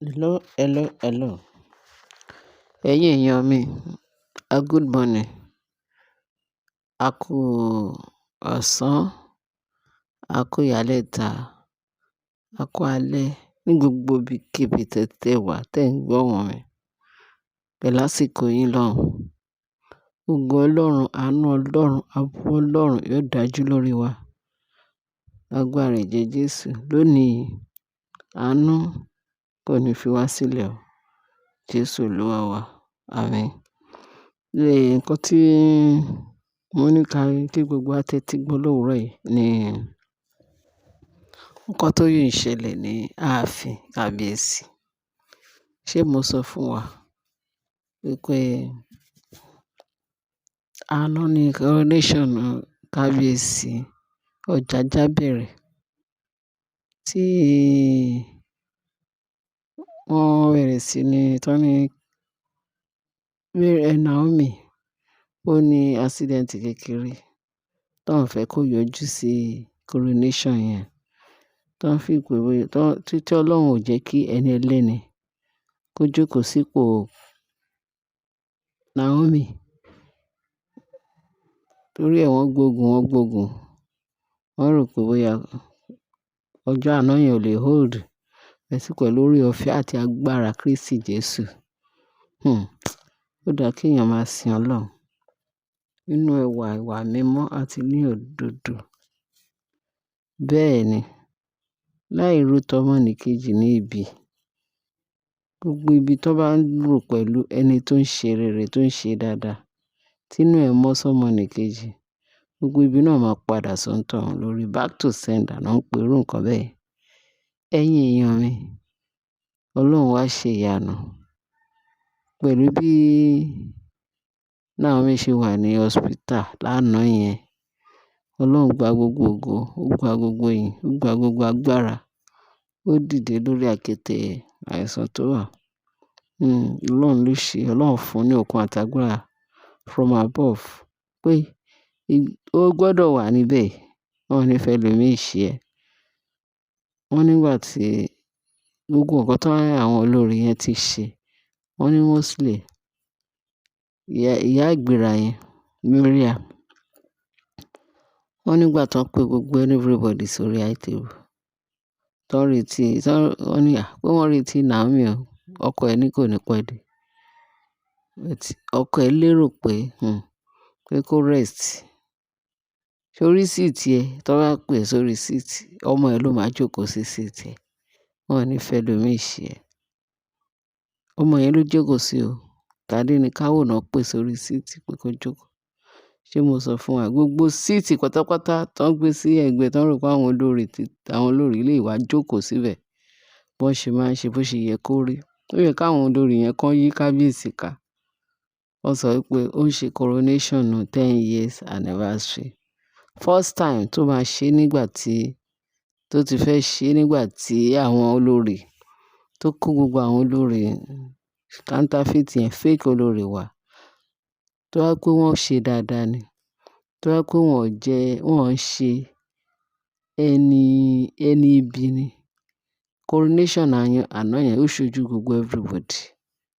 Hello, hello, hello. Ẹ̀yin èèyàn mi, good morning. A kú ọ̀sán, a kú ìyálẹ̀ta, a kú alẹ́ ní gbogbo ibikíbi tẹ́ wà tẹ́ ń gbọ́ wọn mi. Pẹ̀lú àsìkò yín lọ́hùn. Ògo Ọlọ́run, àánú Ọlọ́run, ààbò Ọlọ́run yóò dájú lórí wa. Lágbára ẹ̀jẹ̀ Jésù. Lónìí, àánú kò ní fi wá sílẹ̀ o. Jésù Olúwa wa. Àmín. Nǹkan tí mo ní kí gbogbo wa tẹ́tí gbọ́ lówùúrọ̀ yìí ni nǹkan tó yìí ń ṣẹlẹ̀ ní ààfin Kábíyèsí. Ṣé mo sọ fún wa wípé àná ni coronation Kábíyèsí Ọjájá bẹ̀rẹ̀ tí wọ́n bẹ̀rẹ̀ sí ní tọ́ni Naomi ó ní accident kékeré tó ń fẹ́ kó yọjú sí coronation yẹn tó ń fi pé títí Ọlọ́run ò jẹ́ kí ẹni ẹlẹ́ni kó jókòó sípò Naomi torí ẹ̀ wọ́n gbógun wọ́n rò pé bóyá ọjọ́ àná yẹn ò lè hold ẹ̀sìn pẹ̀lú orí ọ̀fẹ́ àti agbára Kristi Jésù. Ó dáa kí èèyàn máa sin Ọlọ́run nínú ìwà mímọ́ àti ní òdodo. Bẹ́ẹ̀ ni, láì ro tọmọnìkejì ní ibi. Gbogbo ibi tó bá ń rò pẹ̀lú ẹni tó ń ṣe rere, tó ń ṣe dáadáa, tínú ẹ̀ mọ́ sọ́mọnìkejì, gbogbo ibi náà máa padà sọ́ńtọ̀ lórí back to sender náà ń pe irú nǹkan bẹ́ẹ̀. Ẹ̀yin èèyàn mi, Ọlọ́run wá ṣe ìyanu pẹ̀lú bí Naomi ṣe wà ní hospital lánàá yẹn. Ọlọ́run gba gbogbo ògo, ó gba gbogbo ìyìn, ó gba gbogbo agbára. Ó dìde lórí àkéte àìsàn tó wà. Ọlọ́run ló ṣe, Ọlọ́run fún ní okun àtàgbàrà from above pé ó gbọ́dọ̀ wà níbẹ̀. Wọ́n ní fẹ́ lómi ìṣe ẹ̀. Wọ́n nígbà tí gbogbo nǹkan tó àwọn olórí yẹn ti ṣe, wọ́n ní mostly ìyá ìgbéra yẹn, Mariam, wọ́n nígbà tó ń pe gbogbo everybody sórí high table. Wọ́n ní pé wọ́n retí Naomi o, ọkọ ẹ̀ ní kò ní pẹ́ dé. Ọkọ ẹ̀ lérò pé kó rest. Sórí seat ẹ, tó bá pè sórí seat, ọmọ ẹ̀ ló máa jókòó sí seat ẹ. Wọ́n ò ní fẹ́ lómi ìṣe ẹ̀. Ọmọ yẹn ló jókòó sí o. Tádé ni káwọ̀ náà pè sórí seat pé kó jókòó. Ṣé mo sọ fún wa gbogbo seat pátápátá tó ń gbé sí ẹ̀gbẹ́ tó ń rò pé àwọn olórí lè wá jókòó síbẹ̀. Bọ́n ṣe máa ń ṣe bó ṣe yẹ kó rí. Ó yẹ káwọn olórí yẹn kán yí Kábíyèsí ká. Wọ́n sọ wípé ó ń ṣe coronation 10 years anniversary. First time tó máa ṣe tó ti fẹ́ ṣe nígbà tí àwọn olórí tó kó gbogbo àwọn olórí counterfeit yẹn fake olórí wà. Tó wá pé wọ́n ṣe dáadáa ni. Tó wá pé wọ́n ṣe ẹni ibi ni. Coronation àná yẹn ó ṣojú gbogbo everybody.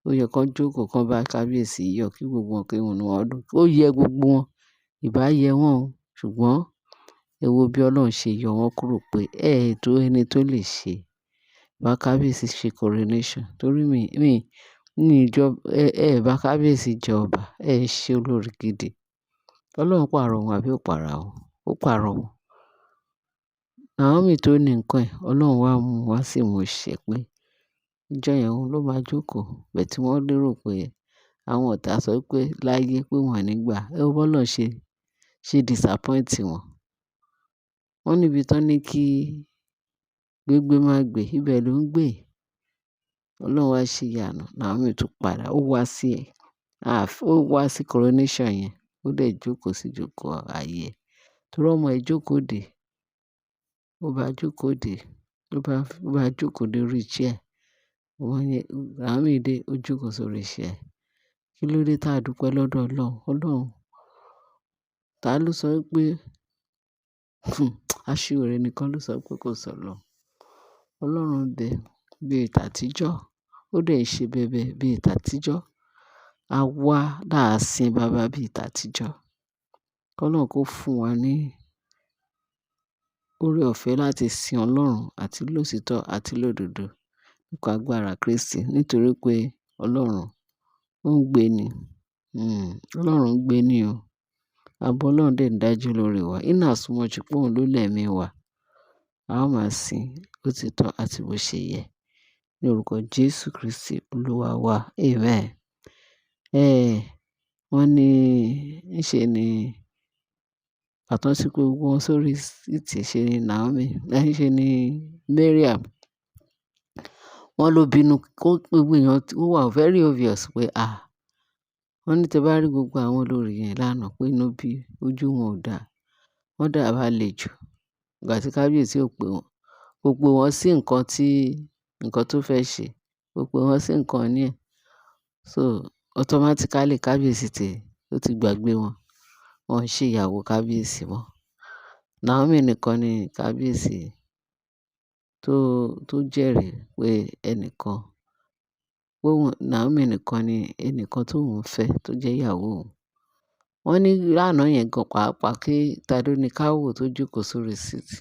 Ó yẹ kó jókòó kán bá Kábíyèsí yọ̀ kí gbogbo wọn kí inú wọn dùn. Ó yẹ gbogbo wọn, ìbá yẹ wọ́n o, ṣùgbọ́n ẹ wo bí Ọlọ́run ṣe yọ wọ́n kúrò pé tó ẹni tó lè ṣe bá Kábíyèsí ṣe coronation. Torí bá Kábíyèsí jẹ ọba, ṣe olórí gidi. Ọlọ́run pààrọ̀ wọn àbí ó pààrọ̀ wọn? Ó pààrọ̀ wọn. Naomi tó ní nǹkan ẹ̀, Ọlọ́run wá mú wá sí ìmúṣẹ pé ìjọ yẹn òun ló máa jókòó. Bẹ́ẹ̀ tí wọ́n lérò pé àwọn ọ̀tá sọ pé láyé pé wọ́n ò ní gbà. Ẹ wo bọ́lọ́run ṣe disappoint wọn. Wọ́n níbi tán ní kí gbégbé má gbé, ibẹ̀ ló ń gbé. Ọlọ́run wá ṣe ìyanu. Naomi tún padà, ó wá sí coronation yẹn. Ó dẹ̀ jókòó sí ìjókòó ayé ẹ̀. Torí ọmọ ẹ̀ jókòó dè. Ó bá jókòó dè. Ó bá jókòó dé orí chair. Naomi dé, ó jókòó sórí chair. Kí ló dé tá a dúpẹ́ lọ́dọ̀ Ọlọ́run? Ọlọ́run, ta ló sọ pé aṣiwèrè nìkan ló sọ pé kò sọ̀lọ̀. Ọlọ́run bẹ bí tàtijọ́. ó dẹ̀ ń ṣe bẹbẹ bí tàtijọ́. A wá láàsín baba bí tàtijọ́. K'Ọlọ́run kó fún wa ní oore ọ̀fẹ́ láti sin Ọlọ́run àti lótìítọ́ àti lódodo nípa agbára Kristi nítorí pé Ọlọ́run ó ń gbé ni. Ọlọ́run ń gbé ni o. Ààbò Ọlọ́run dẹ̀ ń dájú lórí wa. In as much pé òun ló lẹ̀mí wa, a ó máa sìn lótìítọ́ àti bó ṣe yẹ. Ní orúkọ Jésù Kristi Olúwa wa. Amen. Wọ́n ní níṣe ni àtún tí gbogbo wọn sórí síìtì ṣe ni Naomi, ṣe ni Mariam. Wọ́n ló bínú kó gbogbo èèyàn ó wà very obvious pé wọ́n ní tẹ bá rí gbogbo àwọn olórí yẹn lánàá pé inú bí ojú wọn ò dáa. Wọ́n dàbí àlejò. Ìgbà tí kábíyèsí ò pé wọn. Kò pé wọn sí nǹkan tó fẹ́ ṣe. Kò pé wọn sí nǹkan ní ẹ̀. So automatically kábíyèsí ó ti gbàgbé wọn. Wọn ń ṣe ìyàwó kábíyèsí mọ́. Naomi nìkan ni kábíyèsí tó jẹ́rìí pé Naomi nìkan ni ẹnìkan tó ń fẹ́ tó jẹ́ ìyàwó òun. Wọ́n ní lánàá yẹn gan pàápàá kí Tadó ní ká wò tó jókòó sórí síìtì.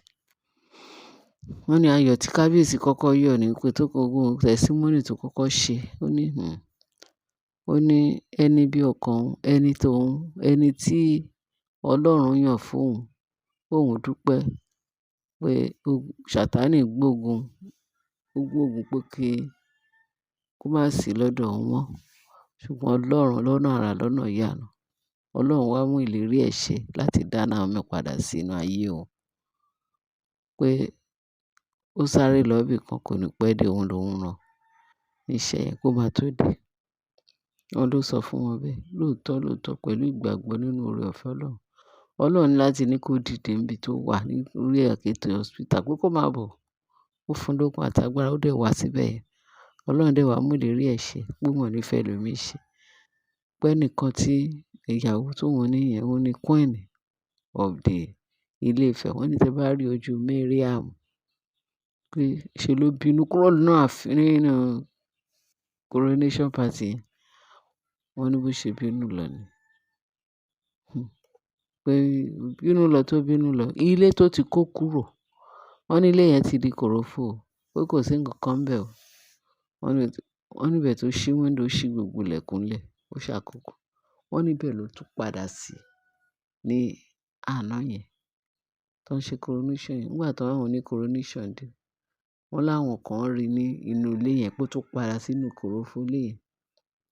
Wọ́n ní ayọ̀ tí kábíyèsí kọ́kọ́ yọ̀ ní pé tó gbogbo testimony tó kọ́kọ́ ṣe. Ó ní ẹni bí ọkàn ẹni tí Ọlọ́run yàn fún òun dúpẹ́ pé Sátánì gbógun pé kó má sí lọ́dọ̀ òun mọ́. Ṣùgbọ́n Ọlọ́run lọ́nà àrà lọ́nà ìyanu. Ọlọ́run wá mú ìlérí ẹ̀ ṣẹ láti dá Naomi padà sínú ayé òun. Pé ó sáré lọ ibì kan kò ní pẹ́ dé òun lòún rán. Níṣẹ́ yẹn kó máa tó dé. Wọ́n ló sọ fún wọn bẹ́ẹ̀. Lóòótọ́ pẹ̀lú ìgbàgbọ́ nínú oore ọ̀fẹ́ Ọlọ́run. Ọlọ́run ní láti ní kó dìde níbi tó wà ní orí àkéte hospital pé kó máa bọ̀. Ó fún lókun àtàgbàrà ó dẹ̀ wá síbẹ̀ yẹn. Ọlọ́run dẹ̀ wá mú ìlérí ẹ̀ ṣẹ pé wọn ò ní fẹ́ ẹlòmíì ṣe. Pé ẹnìkan tí ìyàwó tóun ní yẹn òun ni queen of the Ilé Ifẹ̀. Wọ́n ní tẹ bá rí ojú Mariam pé ṣe ló bínú kúrò nínú coronation party yẹn. Wọ́n ní bó ṣe bínú lọ ni. Pé bínú lọ tó bínú lọ. Ilé tó ti kó kúrò. Wọ́n ní ilé yẹn ti di kòròfo o. Pé kò sí nǹkan kan ńbẹ̀ o. Wọ́n níbẹ̀ tó ṣí window ṣí gbogbo ilẹ̀kùn lẹ̀. Ó ṣàkókò. Wọ́n níbẹ̀ ló tún padà sí ní àná yẹn. Tó ń ṣe coronation yẹn. Nígbà tó àwọn ní coronation dé. Wọ́n láwọn kan rí ní inú ilé yẹn pé ó tún padà sínú kòròfo ilé yẹn.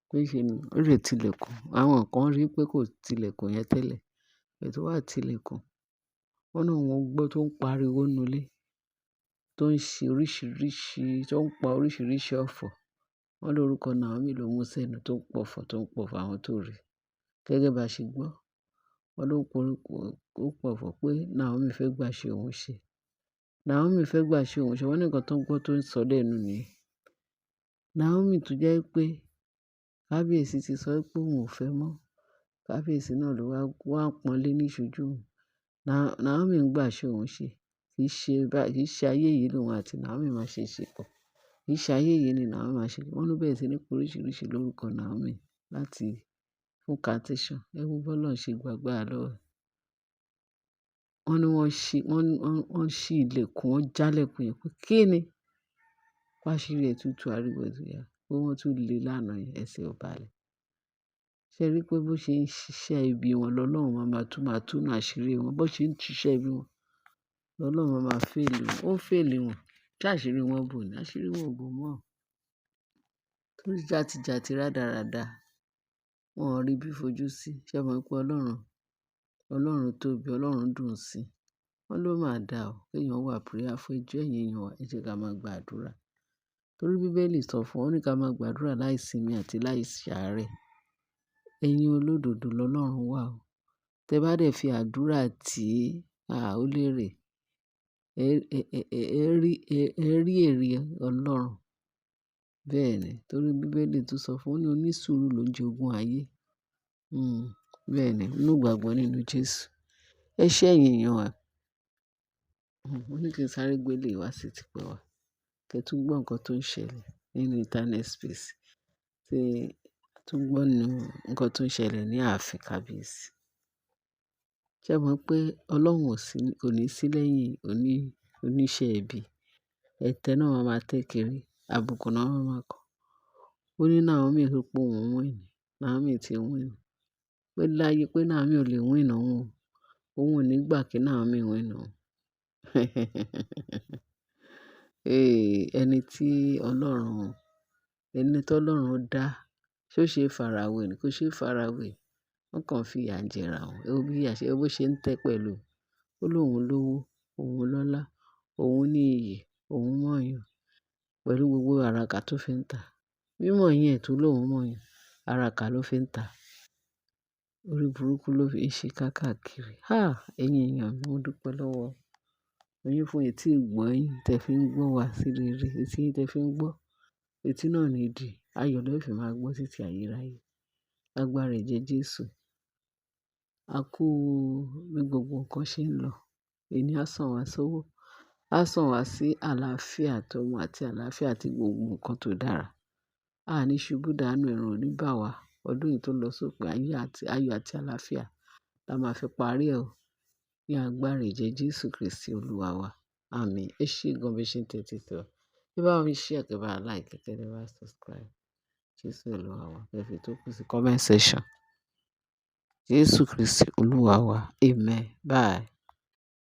Pé ṣe ni ó lè tilẹ̀kùn. Àwọn kan rí pé kò tilẹ̀kùn yẹn tẹ́lẹ̀. Bẹ́ẹ̀ tó wà tilẹ̀kùn. Wọ́n náà wọ́n gbọ́ tó ń pariwo nínú ilé. Tó ń ṣe oríṣìíríṣìí, tó ń pa oríṣìíríṣìí ọ̀fọ̀. Wọ́n lórúkọ Naomi ló mú sẹ́nu tó ń pọ̀fọ̀ àwọn tó rí. Gẹ́gẹ́ bá ṣe gbọ́. Wọ́n ló ń pọ̀fọ̀ pé Naomi fẹ́ gbà ṣe òun ṣe. Naomi fẹ́ gbà ṣe òun ṣe. Wọ́n ní nǹkan tó ń gbọ́ tó ń sọ lẹ́nu nìyẹn. Naomi tó jẹ́ pé kábíyèsí ti sọ pé òun ò fẹ́ mọ́. Kábíyèsí náà ló wá pọ́nlé ní ìṣojú òun. Naomi ń gbà ṣe òun ṣe. Kì í ṣe ayé yìí lòun àti Naomi máa ṣe pọ̀. Kì í ṣe ayé yìí ni Naomi máa ṣe. Wọ́n ló bẹ̀rẹ̀ sí ní pe oríṣìíríṣìí lórúkọ Naomi láti fún cantation. Ẹ wo bọ́lọ́run ṣe gbàgbára lọ́wọ́ ẹ̀. Wọ́n ní wọ́n ṣí ilẹ̀kùn, wọ́n jálẹ̀kùn yẹn pé kí ni? Fáṣírí ẹ̀ tútù ariwo ẹ̀ tún yá. Pé wọ́n tún le lánàá yẹn ẹsẹ̀ ò balẹ̀. Ṣé ẹ rí pé bó ṣe ń ṣiṣẹ́ ibi wọn lọ́lọ́run máa túnú àṣírí wọn. Bó ṣe ń ṣiṣẹ́ ibi wọn lọ́lọ́run máa fail wọn. Ó fail wọn. Ṣé àṣírí wọn bò ní? Àṣírí wọn ò bò mọ́. Torí jàtijàti rádaràda. Wọn ò rí bí fojú sí. Ṣé ẹ mọ̀ pé Ọlọ́run tóbi, Ọlọ́run dùn sí. Wọ́n ló máa dà ọ́. Kí èèyàn wà prayerful ẹjọ́ ẹ̀yin èèyàn wa. Ẹ jẹ́ ká máa gba àdúrà. Torí Bíbélì sọ fún wa ní ká máa gba àdúrà láì sinmi àti láì ṣàárẹ̀. Ẹ̀yin olódodo lọ́lọ́run wà o. Tẹ bá dẹ̀ fi àdúrà tì ó lérè. Ẹ rí èrè Ọlọ́run. Bẹ́ẹ̀ ni. Torí Bíbélì tún sọ fún wa ní onísùúrù ló ń jogún ayé. Bẹ́ẹ̀ ni. Inú ìgbàgbọ́ nínú Jésù. Ẹ ṣé ẹ̀yin èèyàn wa. Mo ní kí n sáré gbé eléyìí wá sí ti pẹ́ wá. Kẹ́ tún gbọ́ nǹkan tó ń ṣẹlẹ̀. nínú internet space tí a tún gbọ́ nínú nǹkan tó ń ṣẹlẹ̀ ní ààfin kábíyèsí. Ṣé ẹ mọ̀ pé Ọlọ́run kò ní sí lẹ́yìn oníṣẹ́ ibi? Ẹ̀tẹ́ náà máa tẹ́ kiri, àbùkù náà máa kàn. Ó ní Naomi sọ pé òun win, Naomi ti win. Pé láyé pé Naomi ò lè win òun, òun ò ní gbà kí Naomi win òun. Ẹni tí Ọlọ́run dá, ṣó ṣe farawé ni? Kò ṣe farawé. Wọ́n kàn fi ìyà jẹra wọn. Ẹ wo bí ìyà ṣe, bó ṣe ń tẹ́ pẹ̀lú. Ó lóun lówó, òun lọ́lá, òun ní iyì, òun mọ̀yàn pẹ̀lú gbogbo àràkà tó fi ń tà. Mímọ̀ yín ẹ̀ tún lóun mọ̀yàn, àràkà ló fi ń tà. Orí burúkú ló fi ń ṣe káàkiri. Ẹ̀yin èèyàn mi, mo dúpẹ́ lọ́wọ́ yín fún etí ìgbọ́ yín tẹ fi ń gbọ́ wá sí rere. Etí yín tẹ fi ń gbọ́. Etí náà ní ìdí. Ayọ̀ ló fi máa gbọ́ títí ayérayé. Lágbára ẹ̀jẹ̀ Jésù. A kú bí gbogbo nǹkan ṣe ń lọ. Èní á sàn wá sówó. Á sàn wá sí àlàáfíà tọmọ àti àlàáfíà àti gbogbo nǹkan tó dára. A ní ṣubú dànù, ẹ̀rùn ò ní bà wá. Ọdún yìí tó lọ sópin ayọ̀ àti àlàáfíà la máa fi parí ẹ̀ o. Ní agbára ẹ̀jẹ̀ Jésù Kristi Olúwa wa. Àmín. Ẹ ṣé gan bí ṣe ń tẹ́tí sí wa. Ẹ bá mi share, kẹ́ bá like, kẹ́ bá subscribe. Jésù Olúwa wa. Ẹ fi tó kù sí comment section. Jésù Kristi Olúwa wa. Amen. Bye.